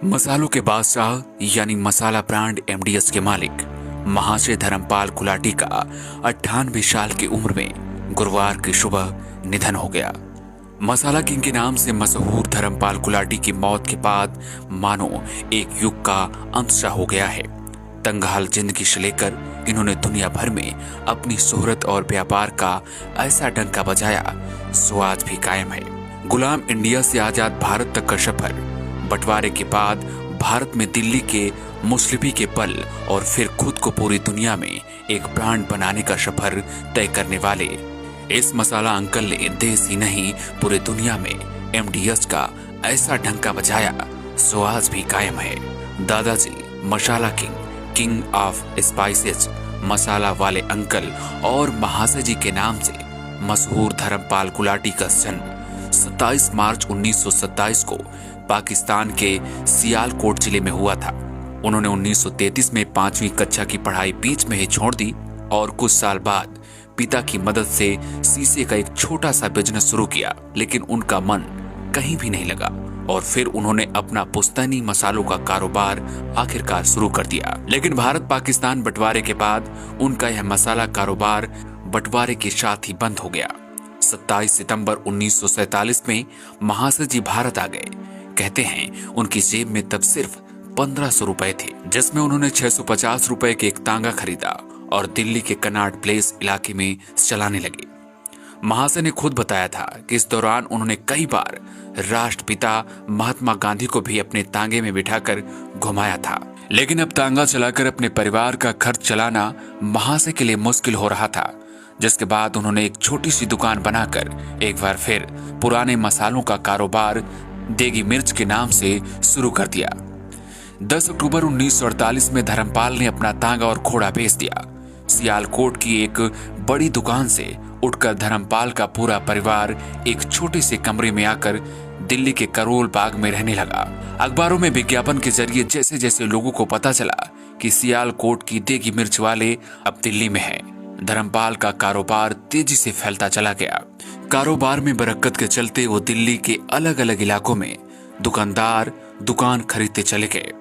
मसालों के बादशाह यानी मसाला ब्रांड एमडीएच के मालिक महाशय धर्मपाल गुलाटी का 98 साल की उम्र में गुरुवार की सुबह निधन हो गया। मसाला किंग के नाम से मशहूर धर्मपाल गुलाटी की मौत के बाद मानो एक युग का अंत सा हो गया है। तंगहाल जिंदगी से लेकर इन्होंने दुनिया भर में अपनी शोहरत और व्यापार का ऐसा डंका बजाया सो आज भी कायम है। गुलाम इंडिया से आजाद भारत तक का सफर, बंटवारे के बाद भारत में दिल्ली के मुस्लिमी के बल और फिर खुद को पूरी दुनिया में एक ब्रांड बनाने का सफर तय करने वाले इस मसाला अंकल ने देश ही नहीं पूरे दुनिया में एमडीएच का ऐसा ढंका बजाया सो आज भी कायम है। दादाजी मसाला किंग, किंग ऑफ स्पाइसेस, मसाला वाले अंकल और महाशय जी के नाम से मशहूर धर्मपाल गुलाटी का जन्म 27 मार्च 1927 को पाकिस्तान के सियालकोट जिले में हुआ था। उन्होंने 1933 में 5वीं कक्षा की पढ़ाई बीच में ही छोड़ दी और कुछ साल बाद पिता की मदद से शीशे का एक छोटा सा बिजनेस शुरू किया, लेकिन उनका मन कहीं भी नहीं लगा और फिर उन्होंने अपना पुश्तैनी मसालों का कारोबार आखिरकार शुरू कर दिया। लेकिन भारत पाकिस्तान बंटवारे के बाद उनका यह मसाला कारोबार बंटवारे के साथ ही बंद हो गया। 27 सितंबर 1947 में महाशय जी भारत आ गए। कहते हैं उनकी जेब में तब सिर्फ 1500 रुपए थे, जिसमें उन्होंने 650 रुपए के एक तांगा खरीदा और दिल्ली के कनाट प्लेस इलाके में चलाने लगे। महाशय ने खुद बताया था कि इस दौरान उन्होंने कई बार राष्ट्रपिता महात्मा गांधी को भी अपने तांगे में बिठाकर घुमाया था। लेकिन अब तांगा चलाकर अपने परिवार का खर्च चलाना महाशय के लिए मुश्किल हो रहा था, जिसके बाद उन्होंने एक छोटी सी दुकान बनाकर एक बार फिर पुराने मसालों का कारोबार देगी मिर्च के नाम से शुरू कर दिया। 10 अक्टूबर 1948 में धर्मपाल ने अपना तांगा और घोड़ा बेच दिया। सियालकोट की एक बड़ी दुकान से उठकर धर्मपाल का पूरा परिवार एक छोटे से कमरे में आकर दिल्ली के करोल बाग में रहने लगा। अखबारों में विज्ञापन के जरिए जैसे जैसे लोगों को पता चला कि सियालकोट की देगी मिर्च वाले अब दिल्ली में हैं, धर्मपाल का कारोबार तेजी से फैलता चला गया। कारोबार में बरकत के चलते वो दिल्ली के अलग अलग इलाकों में दुकानदार दुकान खरीदते चले गए।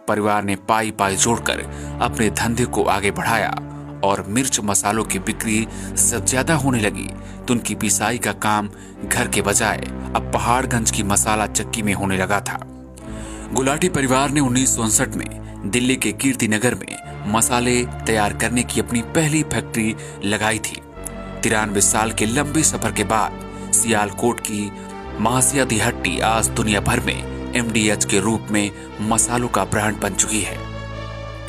परिवार ने पाई पाई जोड़कर अपने धंधे को आगे बढ़ाया और मिर्च मसालों की बिक्री जब ज्यादा होने लगी तो उनकी पिसाई का काम घर के बजाय अब पहाड़गंज की मसाला चक्की में होने लगा था। गुलाटी परिवार ने 1959 में दिल्ली के कीर्ति नगर में मसाले तैयार करने की अपनी पहली फैक्ट्री लगाई थी। 93 साल के लंबे सफर के बाद सियालकोट की महाशय दी हट्टी आज दुनिया भर में एमडीएच के रूप में मसालों का ब्रांड बन चुकी है।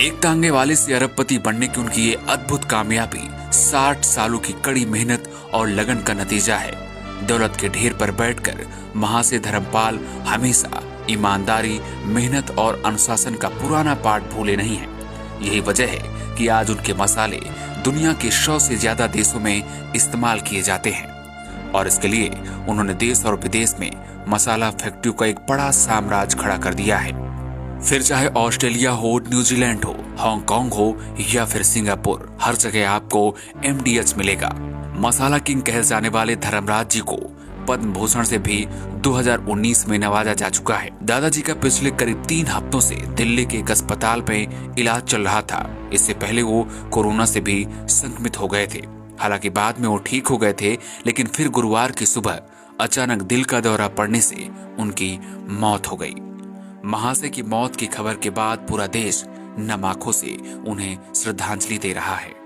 एक तांगे वाले से अरबपति बनने की उनकी ये अद्भुत कामयाबी 60 सालों की कड़ी मेहनत और लगन का नतीजा है। दौलत के ढेर पर बैठकर महाशय धर्मपाल हमेशा ईमानदारी, मेहनत और अनुशासन का पुराना पाठ भूले नहीं हैं। यही वजह है कि आज उनके मसाले दुनिया के 100 से ज्यादा देशों में इस्तेमाल किए जाते हैं और इसके लिए उन्होंने देश और विदेश में मसाला फैक्ट्रियों का एक बड़ा साम्राज्य खड़ा कर दिया है। फिर चाहे ऑस्ट्रेलिया हो, न्यूजीलैंड हो, हांगकांग हो या फिर सिंगापुर, हर जगह आपको एमडीएच मिलेगा। मसाला किंग कहे जाने वाले धर्मराज जी को पद्म भूषण से भी 2019 में नवाजा जा चुका है। दादाजी का पिछले करीब 3 हफ्तों से दिल्ली के एक अस्पताल में इलाज चल रहा था। इससे पहले वो कोरोना से भी संक्रमित हो गए थे। हालांकि बाद में वो ठीक हो गए थे, लेकिन फिर गुरुवार की सुबह अचानक दिल का दौरा पड़ने से उनकी मौत हो गई। महाशय की मौत की खबर के बाद पूरा देश नम आंखों से उन्हें श्रद्धांजलि दे रहा है।